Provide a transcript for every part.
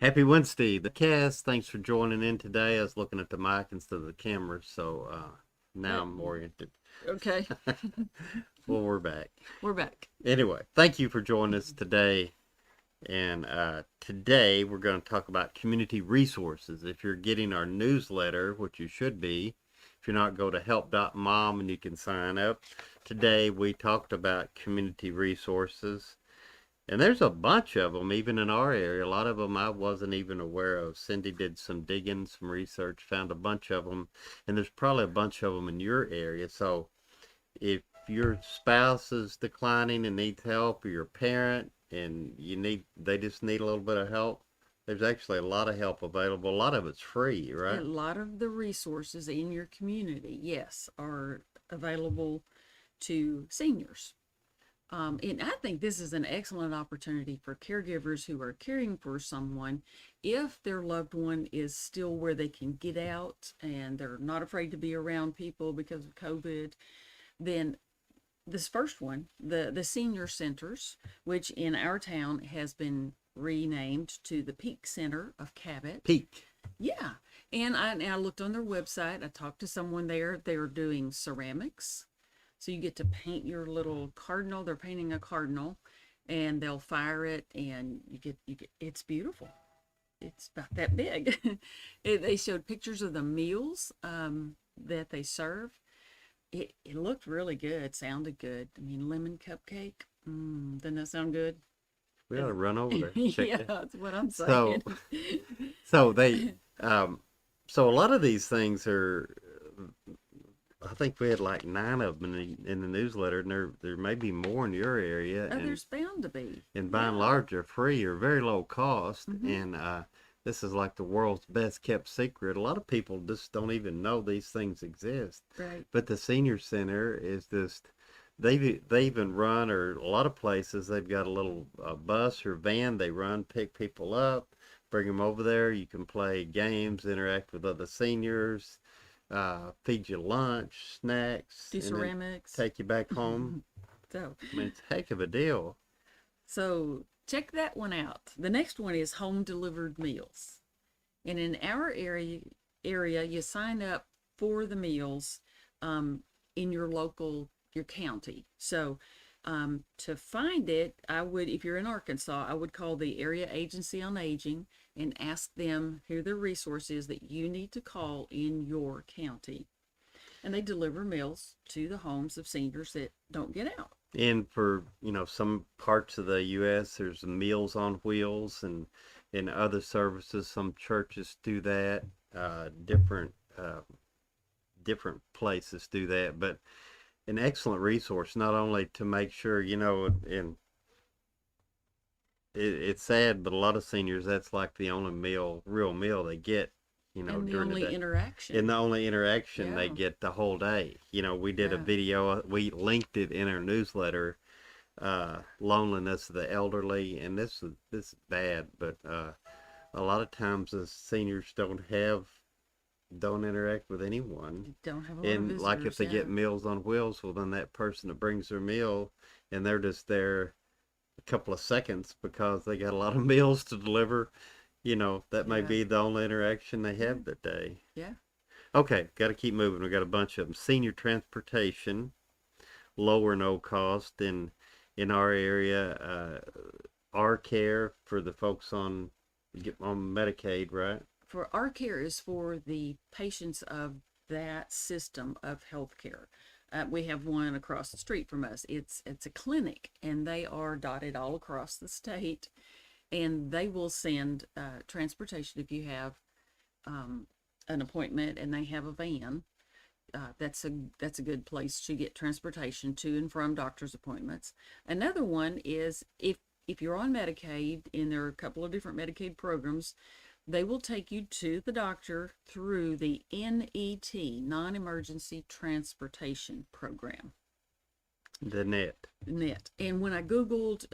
Happy Wednesday, the cast. Thanks for joining in today. I was looking at the mic instead of the camera, so now I'm oriented. Okay, Well, we're back. we're back. Anyway, thank you for joining us today. And today we're going to talk about community resources. If you're getting our newsletter, which you should be, if you're not, go to help.mom and you can sign up. Today we talked about community resources. And there's a bunch of them, even in our area. A lot of them I wasn't even aware of. Cindy did some digging, some research, found a bunch of them. And there's probably a bunch of them in your area. So if your spouse is declining and needs help, or your parent and they just need a little bit of help, there's actually a lot of help available. A lot of it's free, A right? lot of the resources in your community, yes, are available to seniors. And I think this is an excellent opportunity for caregivers who are caring for someone. If their loved one is still where they can get out and they're not afraid to be around people because of COVID, then this first one, the senior centers, which in our town has been renamed to the Peak Center of Cabot. Peak. Yeah. And I looked on their website. I talked to someone there. They're doing ceramics. So you get to paint your little cardinal. They're painting a cardinal and they'll fire it and you get it's beautiful. It's about that big. They showed pictures of the meals that they serve. It looked really good, sounded good. I mean, lemon cupcake. Doesn't that sound good? We ought to run over there. Check Yeah, that. that's what I'm So, saying. so they, so a lot of these things are, I think we had like 9 of them in the newsletter, and there may be more in your area, Oh, there's bound to be. and by and Yeah. large are free or very low cost, hmm and this is like the world's best kept secret. A lot of people just don't even know these things exist, Right. but the senior center is just they even run, or a lot of places they've got a little bus or van they run, pick people up, bring them over there. You can play games, interact with other seniors, feed you lunch, snacks, Do and then ceramics. take you back home. So, I mean, it's a heck of a deal. so check that one out. The next one is home delivered meals. And in our area, you sign up for the meals in your county. So to find it, if you're in Arkansas, I would call the Area Agency on Aging and ask them who the resource is that you need to call in your county. And they deliver meals to the homes of seniors that don't get out. And for, some parts of the U.S., there's Meals on Wheels, and in other services, some churches do that. Different places do that, but an excellent resource not only to make sure, and it's sad, but a lot of seniors, that's like the only real meal they get, And the during the only day. And interaction. the only interaction they Yeah. get the whole day. We did a Yeah. video, we linked it in our newsletter, loneliness of the elderly, and this is bad, but a lot of times the seniors don't interact with anyone. Don't have a lot of And like if visitors. they Yeah. get Meals on Wheels, well then that person that brings their meal, and they're just there a couple of seconds because they got a lot of meals to deliver, that may Yeah. be the only interaction they Yeah. have that day. Yeah. Okay, got to keep moving. We got a bunch of them. Senior transportation, low or no cost in our area. Our care for the folks on Medicaid, right? For our care is for the patients of that system of healthcare. We have one across the street from us. It's a clinic, and they are dotted all across the state, and they will send transportation if you have an appointment and they have a van. That's a good place to get transportation to and from doctor's appointments. Another one is if you're on Medicaid, and there are a couple of different Medicaid programs, they will take you to the doctor through the NET, Non-Emergency Transportation Program. The net. Net. And when I Googled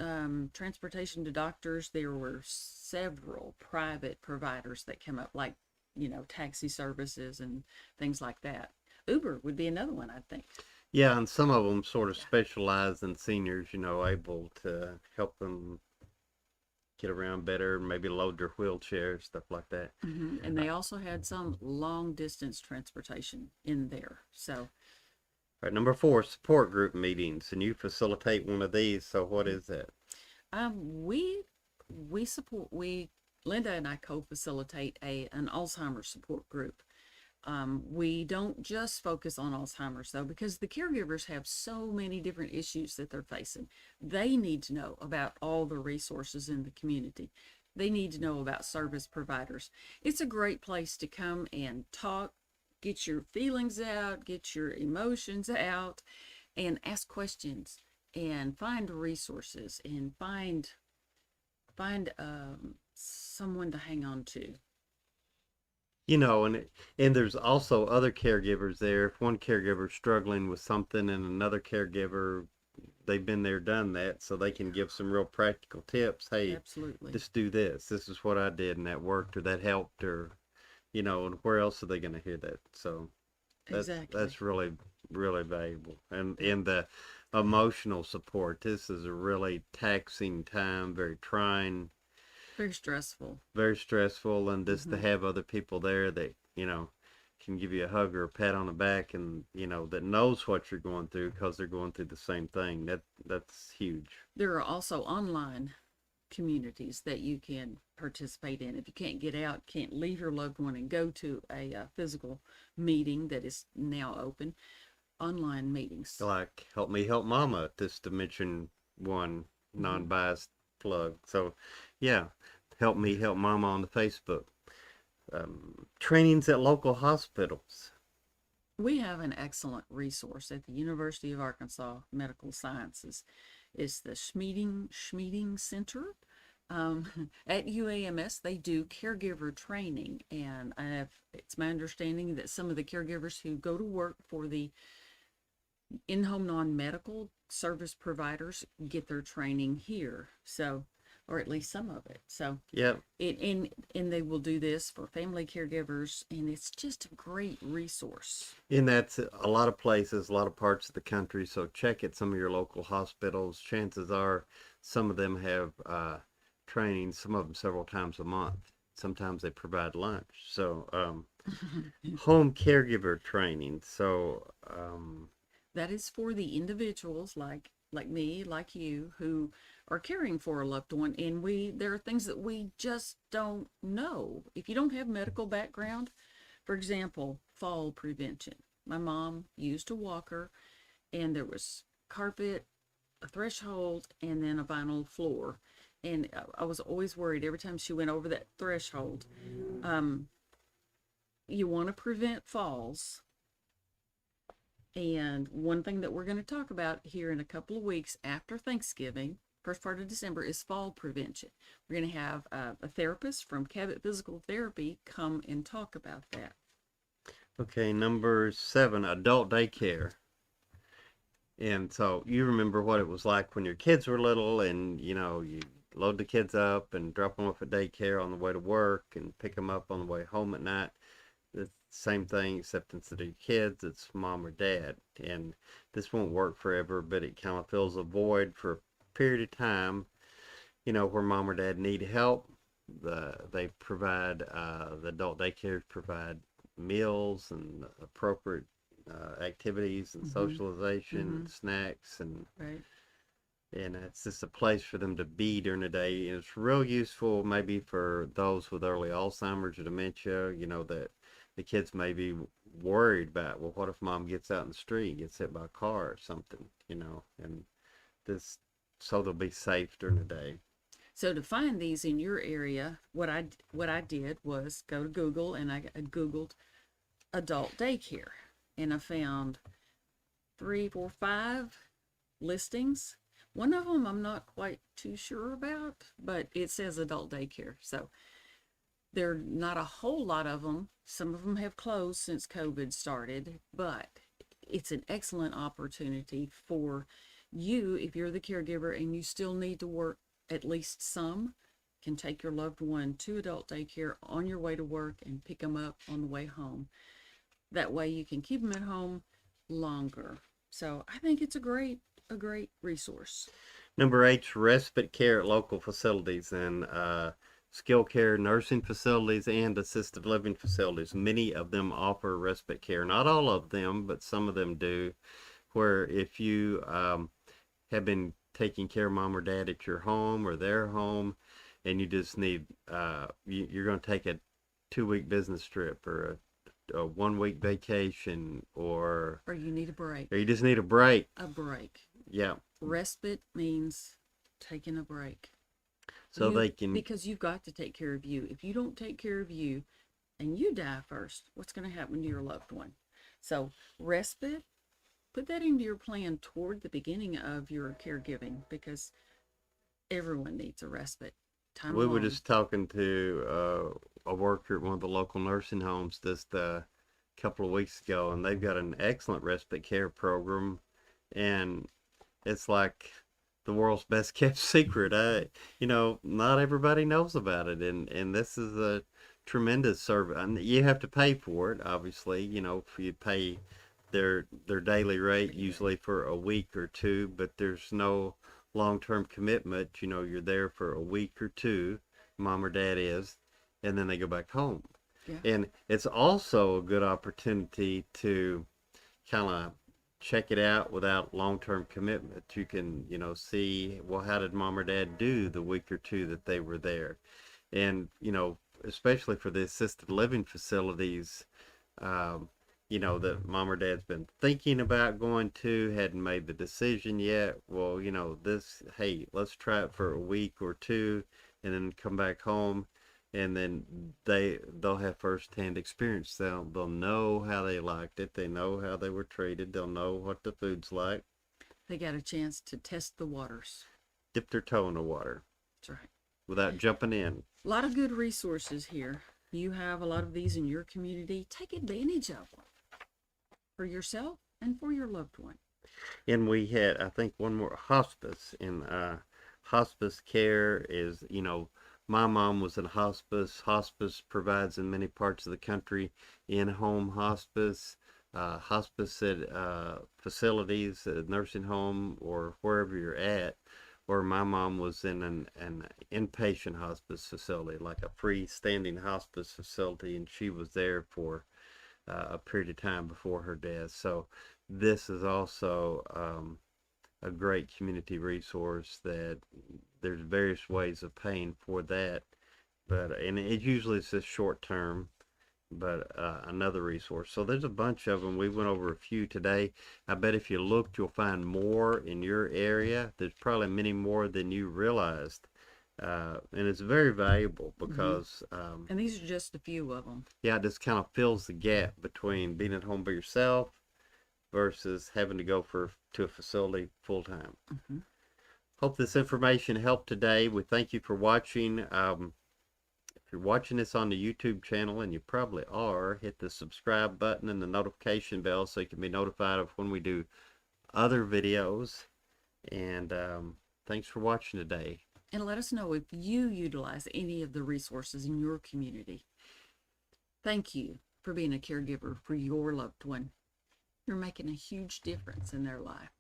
transportation to doctors, there were several private providers that came up, like, taxi services and things like that. Uber would be another one, I think. Yeah, and some of them sort of specialize in seniors, able to help them get around better, maybe load their wheelchair, stuff like that. And they also had some long distance transportation in there. So, All right, number 4, support group meetings, and you facilitate one of these. So what is that? we support Linda and I co-facilitate an Alzheimer's support group. We don't just focus on Alzheimer's though, because the caregivers have so many different issues that they're facing. They need to know about all the resources in the community. They need to know about service providers. It's a great place to come and talk, get your feelings out, get your emotions out, and ask questions and find resources and find someone to hang on to. And there's also other caregivers there. If one caregiver's struggling with something and another caregiver, they've been there, done that, so they can give some real practical tips. Hey, Absolutely. just do this. This is what I did, and that worked, or that helped, or and where else are they going to hear that? So Exactly. that's really really valuable. And in the emotional support, this is a really taxing time, very trying, Very stressful. very stressful, and just to Hmm. have other people there that can give you a hug or a pat on the back, and that knows what you're going through because they're going through the same thing. That's huge. There are also online communities that you can participate in. If you can't get out, can't leave your loved one and go to a physical meeting that is now open, online meetings. Like Help Me Help Mama, just to mention one Hmm. non-biased plug. So yeah, Help Me Help Mama on the Facebook. Trainings at local hospitals. We have an excellent resource at the University of Arkansas Medical Sciences. It's the Schmeeding Center. At UAMS, they do caregiver training, and it's my understanding that some of the caregivers who go to work for the in-home non-medical service providers get their training here. So, or at least some of it. So, Yep. and they will do this for family caregivers, and it's just a great resource. And that's a lot of places, a lot of parts of the country. So check at some of your local hospitals. Chances are some of them have training, some of them several times a month. Sometimes they provide lunch. So home caregiver training. So That is for the individuals like me, like you, who are caring for a loved one, and there are things that we just don't know. If you don't have medical background, for example, fall prevention. My mom used a walker, and there was carpet, a threshold, and then a vinyl floor. And I was always worried every time she went over that threshold. Um, you want to prevent falls. And one thing that we're going to talk about here in a couple of weeks after Thanksgiving, first part of December, is fall prevention. We're going to have a therapist from Cabot Physical Therapy come and talk about that. okay, number 7, adult daycare. And so you remember what it was like when your kids were little, and you load the kids up and drop them off at daycare on the way to work and pick them up on the way home at night. The same thing, except instead of your kids, it's mom or dad. And this won't work forever, but it kind of fills a void for a period of time, where mom or dad need help. They provide, the adult daycares provide meals and appropriate activities and Mm-hmm. socialization Mm-hmm. and snacks, and Right. it's just a place for them to be during the day. And it's real useful maybe for those with early Alzheimer's or dementia, that the kids may be worried about, well, what if mom gets out in the street and gets hit by a car or something, and this, so they'll be safe during the day. So to find these in your area, what I did was go to Google, and I Googled adult daycare, and I found three, four, five listings. One of them I'm not quite too sure about, but it says adult daycare. So there are not a whole lot of them. Some of them have closed since COVID started, but it's an excellent opportunity for you, if you're the caregiver and you still need to work at least some, can take your loved one to adult daycare on your way to work and pick them up on the way home. That way you can keep them at home longer. So I think it's a great resource. Number eight's respite care at local facilities and skilled care nursing facilities and assisted living facilities. Many of them offer respite care. Not all of them, but some of them do. Where if you have been taking care of mom or dad at your home or their home, and you just need, you're going to take a 2 week business trip or a 1 week vacation, Or you need a break. or you just need a break. A break. Yeah. Respite means taking a break. So they can, because you've got to take care of you. If you don't take care of you and you die first, what's going to happen to your loved one? So respite, put that into your plan toward the beginning of your caregiving, because everyone needs a respite. Time we were alone. just talking to a worker at one of the local nursing homes just a couple of weeks ago, and they've got an excellent respite care program, and it's like the world's best kept secret. Not everybody knows about it, and this is a tremendous service. And you have to pay for it, obviously. If you pay their daily rate usually for a week or two, but there's no long-term commitment. You're there for a week or two, mom or dad is, and then they go back home. Yeah. And it's also a good opportunity to kind of check it out without long-term commitment. You can, see, well, how did mom or dad do the week or two that they were there? And, especially for the assisted living facilities, um, that mom or dad's been thinking about going to, hadn't made the decision yet. Well, hey, let's try it for a week or two and then come back home, and then they'll have firsthand experience. They'll know how they liked it. They know how they were treated. They'll know what the food's like. They got a chance to test the waters. Dip their toe in the water. That's right. Without jumping in. A lot of good resources here. You have a lot of these in your community. Take advantage of them for yourself and for your loved one. And we had, I think, one more hospice. And hospice care is, my mom was in hospice. Hospice provides in many parts of the country in-home hospice, hospice at facilities, a nursing home, or wherever you're at. Or my mom was in an inpatient hospice facility, like a freestanding hospice facility, and she was there for a period of time before her death. So this is also a great community resource that there's various ways of paying for that, and it usually is just short term, but another resource. So there's a bunch of them. We went over a few today. I bet if you looked, you'll find more in your area. There's probably many more than you realized. And it's very valuable because and these are just a few of them. Yeah, it just kind of fills the gap between being at home by yourself versus having to go to a facility full time. Mm-hmm. Hope this information helped today. We thank you for watching. If you're watching this on the YouTube channel, and you probably are, hit the subscribe button and the notification bell so you can be notified of when we do other videos. And thanks for watching today. And let us know if you utilize any of the resources in your community. Thank you for being a caregiver for your loved one. You're making a huge difference in their life.